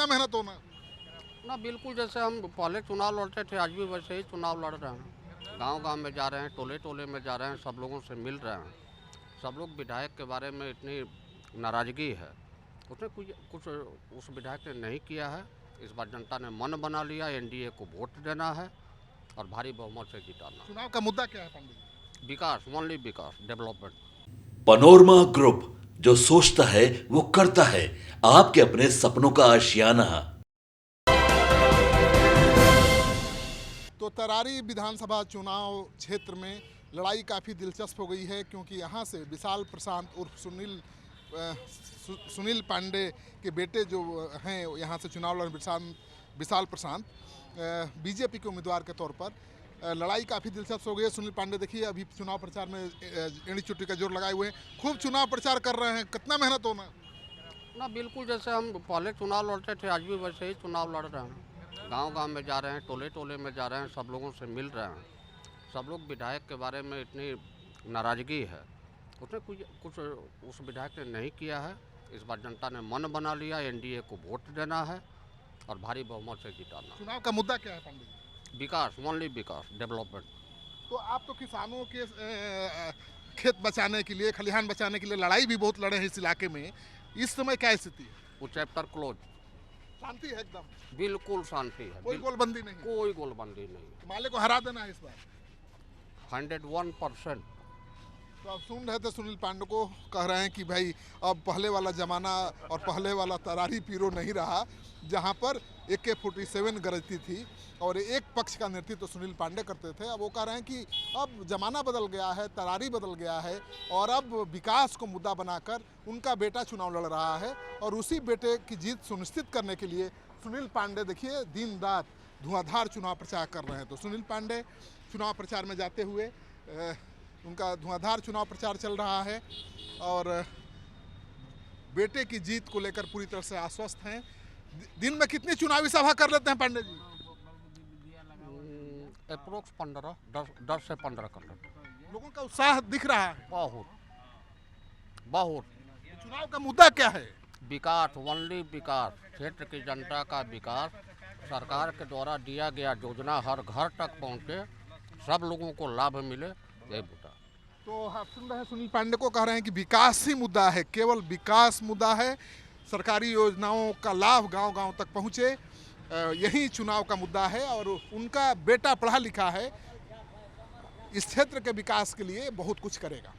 कितना मेहनत होना। ना बिल्कुल जैसे हम पहले चुनाव लड़ते थे, आज भी वैसे ही चुनाव लड़ रहे हैं। गांव-गांव में जा रहे हैं, टोले-टोले में जा रहे हैं, सब लोगों से मिल रहे हैं। सब लोग विधायक के बारे में इतनी नाराज़गी है, उसने कुछ कुछ उस विधायक ने नहीं किया है। इस बार जनता ने मन बना लिया, एनडीए को वोट देना है और भारी बहुमत से जिताना। चुनाव का मुद्दा क्या है पंडित जी? विकास, ओनली विकास, डेवलपमेंट। पनोरमा ग्रुप, जो सोचता है वो करता है। आपके अपने सपनों का आशियाना। तो तरारी विधानसभा चुनाव क्षेत्र में लड़ाई काफ़ी दिलचस्प हो गई है, क्योंकि यहाँ से विशाल प्रशांत उर्फ सुनील पांडे के बेटे जो हैं यहाँ से चुनाव लड़ विशाल प्रशांत बीजेपी के उम्मीदवार के तौर पर लड़ाई काफ़ी दिलचस्प हो गई है। सुनील पांडे देखिए अभी चुनाव प्रचार में एड़ी चुट्टी का जोर लगाए हुए हैं, खूब चुनाव प्रचार कर रहे हैं। कितना मेहनत होना। ना बिल्कुल जैसे हम पहले चुनाव लड़ते थे, आज भी वैसे ही चुनाव लड़ रहे हैं। गांव-गांव में जा रहे हैं, टोले-टोले में जा रहे हैं, सब लोगों से मिल रहे हैं। सब लोग विधायक के बारे में इतनी नाराज़गी है, उसने कुछ उस विधायक ने नहीं किया है। इस बार जनता ने मन बना लिया, एनडीए को वोट देना है और भारी बहुमत से जिताना। चुनाव का मुद्दा क्या है पंडित जी? विकास, ओनली विकास, डेवलपमेंट। तो आप तो किसानों के खेत बचाने के लिए, खलिहान बचाने के लिए लड़ाई भी बहुत लड़े हैं इस इलाके में। इस समय क्या स्थिति है? वो चैप्टर क्लोज, शांति है एकदम, बिल्कुल शांति है, कोई गोलबंदी नहीं है। कोई गोलबंदी नहीं, माले को हरा देना है इस बार। 101%। तो आप सुन रहे थे सुनील पांडे को, कह रहे हैं कि भाई अब पहले वाला ज़माना और पहले वाला तरारी पीरो नहीं रहा, जहां पर AK-47 गरजती थी और एक पक्ष का नेतृत्व सुनील पांडे करते थे। अब वो कह रहे हैं कि अब ज़माना बदल गया है, तरारी बदल गया है और अब विकास को मुद्दा बनाकर उनका बेटा चुनाव लड़ रहा है और उसी बेटे की जीत सुनिश्चित करने के लिए सुनील पांडे देखिए दिन रात धुआंधार चुनाव प्रचार कर रहे हैं। तो सुनील पांडे चुनाव प्रचार में जाते हुए उनका धुआंधार चुनाव प्रचार चल रहा है और बेटे की जीत को लेकर पूरी तरह से आश्वस्त हैं। दिन में कितनी चुनावी सभा कर लेते हैं पांडे जी? अप्रोक्स 15, 10 से 15 कर लेते हैं। लोगों का उत्साह दिख रहा है बहुत बहुत। चुनाव का मुद्दा क्या है? विकास, ओनली विकास, क्षेत्र की जनता का विकास, सरकार के द्वारा दिया गया योजना हर घर तक पहुंचे, सब लोगों को लाभ मिले, यही मुद्दा। तो आप सुन रहे हैं सुनील पांडे को, कह रहे हैं कि विकास ही मुद्दा है, केवल विकास मुद्दा है। सरकारी योजनाओं का लाभ गांव-गांव तक पहुंचे, यही चुनाव का मुद्दा है और उनका बेटा पढ़ा लिखा है, इस क्षेत्र के विकास के लिए बहुत कुछ करेगा।